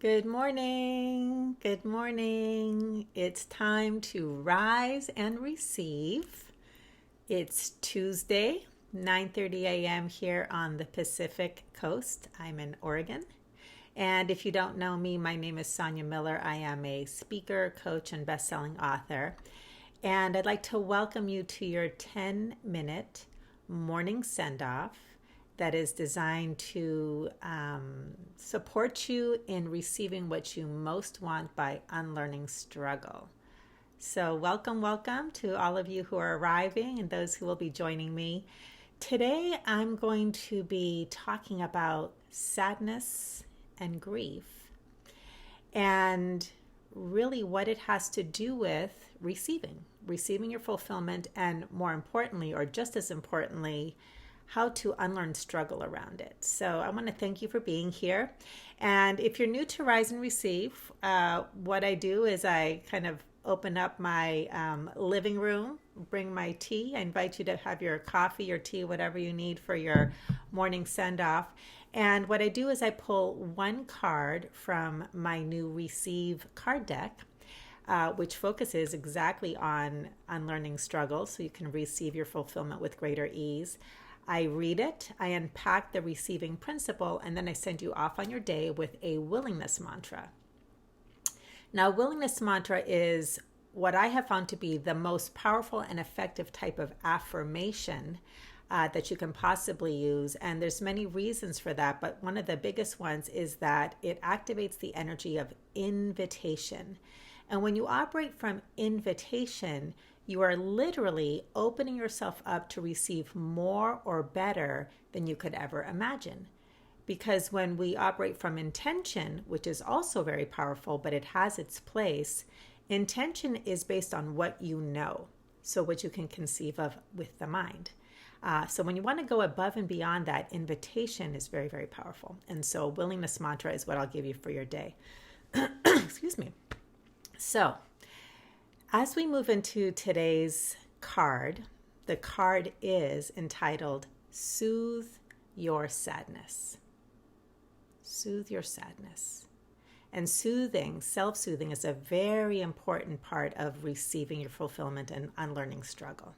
Good morning. Good morning. It's time to rise and receive. It's Tuesday, 9:30 a.m. here on the Pacific Coast. I'm in Oregon. And if you don't know me, my name is Sonia Miller. I am a speaker, coach, and best-selling author. And I'd like to welcome you to your 10-minute morning send-off that is designed to support you in receiving what you most want by unlearning struggle. So welcome to all of you who are arriving and those who will be joining me. Today I'm going to be talking about sadness and grief and really what it has to do with receiving your fulfillment, and more importantly, or just as importantly, how to unlearn struggle around it. So I want to thank you for being here. And if you're new to Rise and Receive, what I do is I kind of open up my living room, bring my tea. I invite you to have your coffee or tea, whatever you need for your morning send-off. And what I do is I pull one card from my new Receive card deck, which focuses exactly on unlearning struggle so you can receive your fulfillment with greater ease. I read it, I unpack the receiving principle, and then I send you off on your day with a willingness mantra. Now, willingness mantra is what I have found to be the most powerful and effective type of affirmation that you can possibly use. And there's many reasons for that, but one of the biggest ones is that it activates the energy of invitation. And when you operate from invitation, you are literally opening yourself up to receive more or better than you could ever imagine. Because when we operate from intention, which is also very powerful, but it has its place, intention is based on what you know, so what you can conceive of with the mind. So when you want to go above and beyond that, invitation is very, very powerful. And so willingness mantra is what I'll give you for your day. Excuse me. So as we move into today's card, the card is entitled Soothe Your Sadness. Soothe your sadness. And soothing, self-soothing, is a very important part of receiving your fulfillment and unlearning struggle.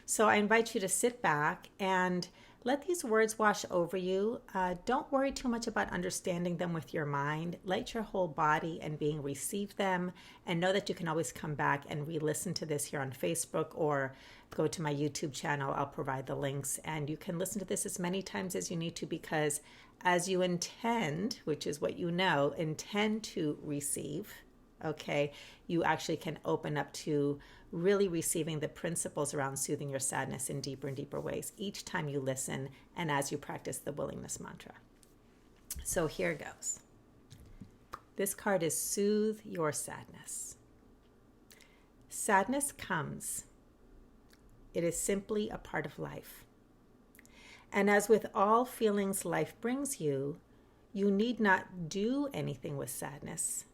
So I invite you to sit back and let these words wash over you. Don't worry too much about understanding them with your mind. Let your whole body and being receive them, and know that you can always come back and re-listen to this here on Facebook or go to my YouTube channel. I'll provide the links, and you can listen to this as many times as you need to, because as you intend, which is what you know, intend to receive, okay, you actually can open up to really receiving the principles around soothing your sadness in deeper and deeper ways each time you listen and as you practice the willingness mantra. So here goes. This card is Soothe Your Sadness. Sadness comes. It is simply a part of life. And as with all feelings life brings you, you need not do anything with sadness.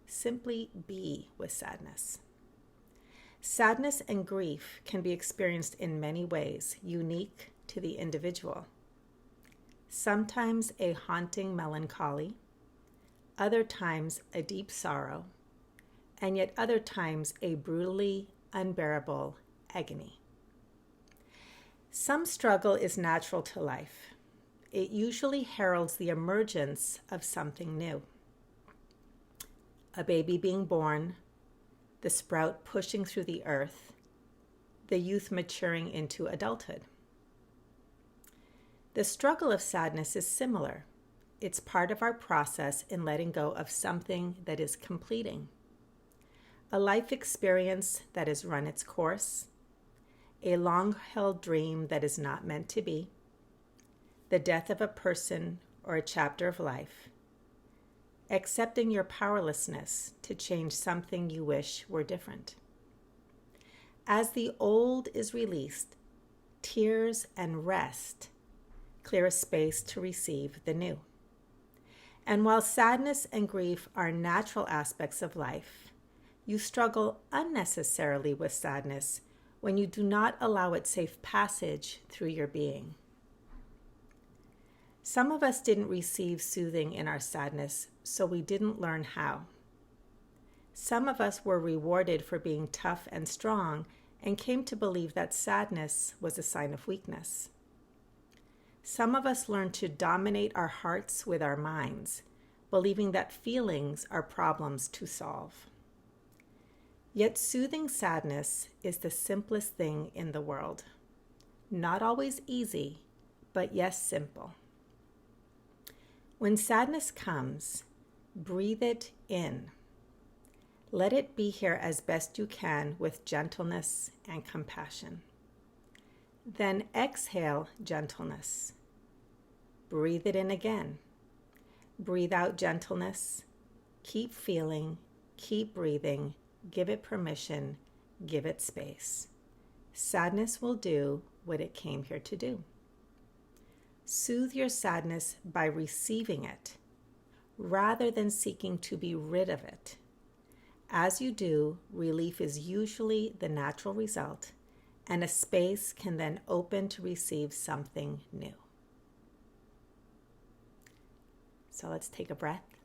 Simply be with sadness. Sadness and grief can be experienced in many ways, unique to the individual. Sometimes a haunting melancholy, other times a deep sorrow, and yet other times a brutally unbearable agony. Some struggle is natural to life. It usually heralds the emergence of something new. A baby being born, the sprout pushing through the earth, the youth maturing into adulthood. The struggle of sadness is similar. It's part of our process in letting go of something that is completing. A life experience that has run its course, a long-held dream that is not meant to be, the death of a person or a chapter of life, accepting your powerlessness to change something you wish were different. As the old is released, tears and rest clear a space to receive the new. And while sadness and grief are natural aspects of life, you struggle unnecessarily with sadness when you do not allow it safe passage through your being. Some of us didn't receive soothing in our sadness, so we didn't learn how. Some of us were rewarded for being tough and strong and came to believe that sadness was a sign of weakness. Some of us learned to dominate our hearts with our minds, believing that feelings are problems to solve. Yet soothing sadness is the simplest thing in the world. Not always easy, but yes, simple. When sadness comes, breathe it in. Let it be here as best you can with gentleness and compassion. Then exhale gentleness. Breathe it in again. Breathe out gentleness. Keep feeling, keep breathing. Give it permission, give it space. Sadness will do what it came here to do. Soothe your sadness by receiving it, rather than seeking to be rid of it. As you do, relief is usually the natural result, and a space can then open to receive something new. So let's take a breath.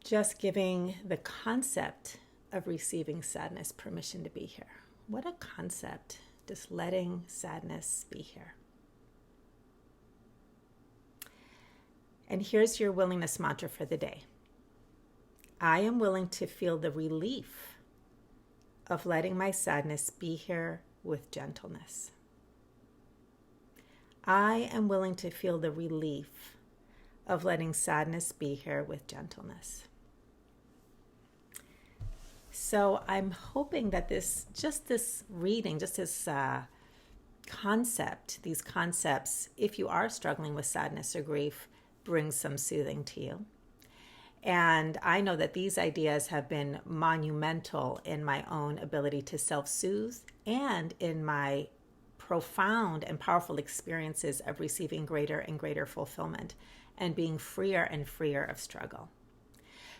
Just giving the concept of receiving sadness permission to be here. What a concept, just letting sadness be here. And here's your willingness mantra for the day. I am willing to feel the relief of letting my sadness be here with gentleness. I am willing to feel the relief of letting sadness be here with gentleness. So I'm hoping that this reading, this concept, these concepts, if you are struggling with sadness or grief, brings some soothing to you. And I know that these ideas have been monumental in my own ability to self-soothe and in my profound and powerful experiences of receiving greater and greater fulfillment and being freer and freer of struggle.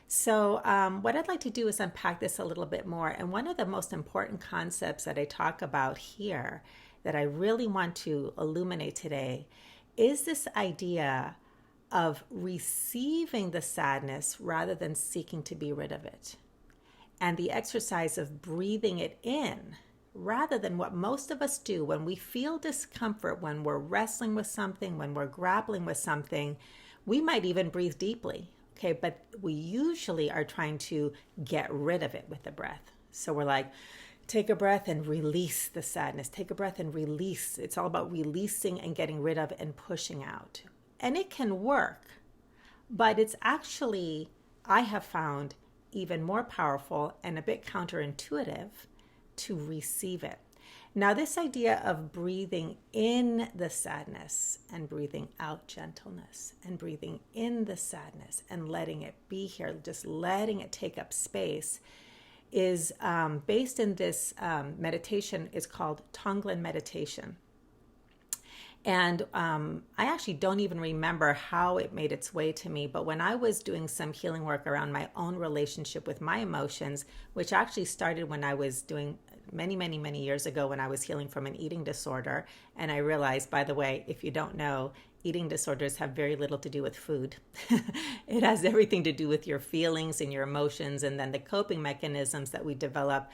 So what I'd like to do is unpack this a little bit more. And one of the most important concepts that I talk about here that I really want to illuminate today is this idea of receiving the sadness rather than seeking to be rid of it. And the exercise of breathing it in rather than what most of us do when we feel discomfort, when we're wrestling with something, when we're grappling with something, we might even breathe deeply. Okay, but we usually are trying to get rid of it with the breath. So we're like, take a breath and release the sadness. Take a breath and release. It's all about releasing and getting rid of and pushing out. And it can work, but it's actually, I have found, even more powerful and a bit counterintuitive to receive it. Now, this idea of breathing in the sadness and breathing out gentleness and breathing in the sadness and letting it be here, just letting it take up space, is based in this meditation. It's called Tonglen meditation. And I actually don't even remember how it made its way to me, but when I was doing some healing work around my own relationship with my emotions, which actually started when I was doing many years ago when I was healing from an eating disorder. And I realized, by the way, if you don't know, eating disorders have very little to do with food. It has everything to do with your feelings and your emotions, and then the coping mechanisms that we develop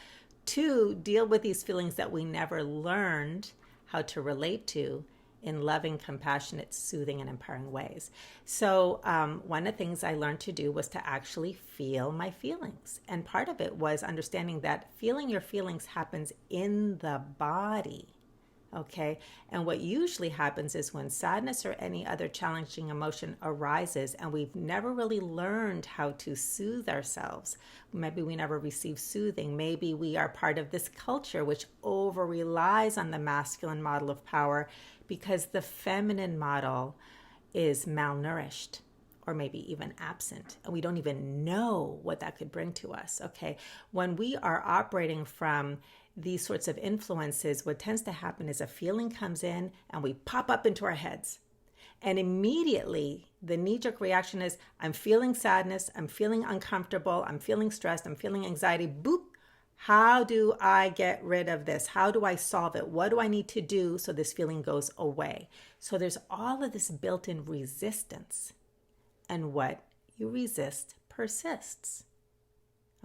to deal with these feelings that we never learned how to relate to in loving, compassionate, soothing, and empowering ways. So one of the things I learned to do was to actually feel my feelings. And part of it was understanding that feeling your feelings happens in the body. Okay. And what usually happens is when sadness or any other challenging emotion arises and we've never really learned how to soothe ourselves, maybe we never received soothing, maybe we are part of this culture which over relies on the masculine model of power because the feminine model is malnourished or maybe even absent, and we don't even know what that could bring to us. Okay. When we are operating from these sorts of influences, what tends to happen is a feeling comes in and we pop up into our heads. And immediately the knee-jerk reaction is, I'm feeling sadness, I'm feeling uncomfortable, I'm feeling stressed, I'm feeling anxiety. Boop, How do I get rid of this? How do I solve it? What do I need to do so this feeling goes away? So there's all of this built-in resistance. And what you resist persists.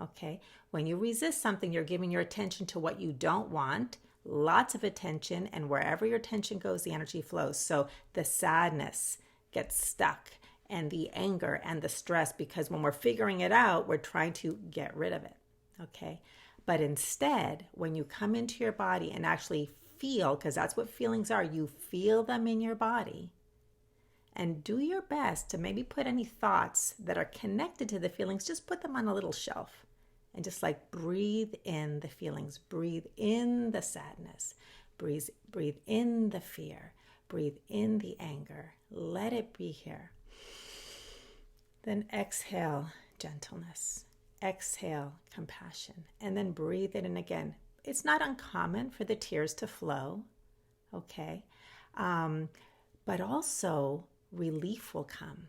Okay? When you resist something, you're giving your attention to what you don't want, lots of attention, and wherever your attention goes, the energy flows. So the sadness gets stuck, and the anger and the stress, because when we're figuring it out, we're trying to get rid of it. Okay? But instead, when you come into your body and actually feel, because that's what feelings are, you feel them in your body, and do your best to maybe put any thoughts that are connected to the feelings, just put them on a little shelf and just like breathe in the feelings, breathe in the sadness, breathe in the fear, breathe in the anger. Let it be here. Then exhale gentleness, exhale compassion, and then breathe it in again. It's not uncommon for the tears to flow, okay? But also relief will come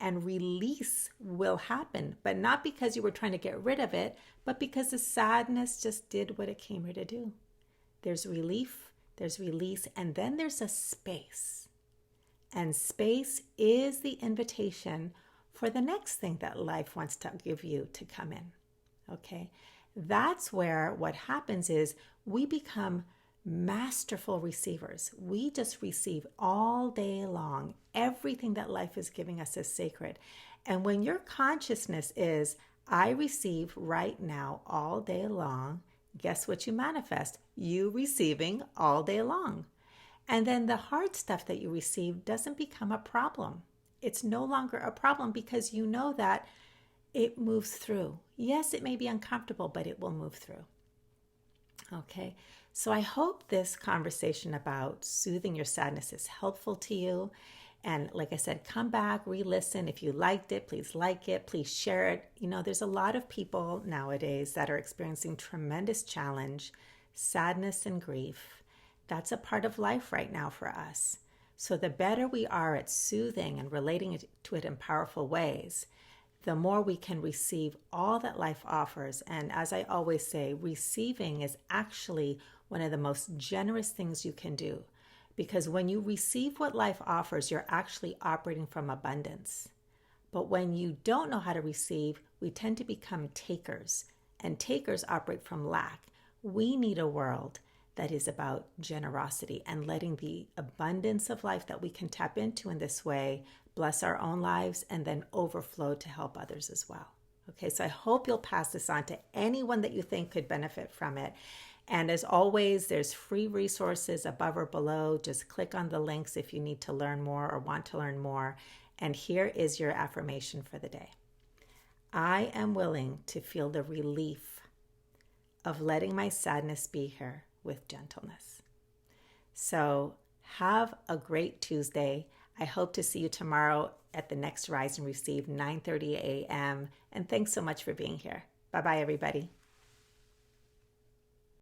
and release will happen, but not because you were trying to get rid of it, but because the sadness just did what it came here to do. There's relief, there's release, and then there's a space. And space is the invitation for the next thing that life wants to give you to come in, okay? That's where what happens is we become masterful receivers. We just receive all day long. Everything that life is giving us is sacred. And when your consciousness is, I receive right now all day long, guess what you manifest? You receiving all day long. And then the hard stuff that you receive doesn't become a problem. It's no longer a problem because you know that it moves through. Yes, it may be uncomfortable, but it will move through. Okay, so I hope this conversation about soothing your sadness is helpful to you. And like I said, come back, re-listen. If you liked it, please like it, please share it. You know, there's a lot of people nowadays that are experiencing tremendous challenge, sadness, and grief. That's a part of life right now for us. So the better we are at soothing and relating to it in powerful ways, the more we can receive all that life offers. And as I always say, receiving is actually one of the most generous things you can do. Because when you receive what life offers, you're actually operating from abundance. But when you don't know how to receive, we tend to become takers. And takers operate from lack. We need a world that is about generosity and letting the abundance of life that we can tap into in this way bless our own lives and then overflow to help others as well. Okay, so I hope you'll pass this on to anyone that you think could benefit from it. And as always, there's free resources above or below. Just click on the links if you need to learn more or want to learn more. And here is your affirmation for the day. I am willing to feel the relief of letting my sadness be here with gentleness. So have a great Tuesday. I hope to see you tomorrow at the next Rise and Receive, 9:30 a.m. And thanks so much for being here. Bye-bye, everybody.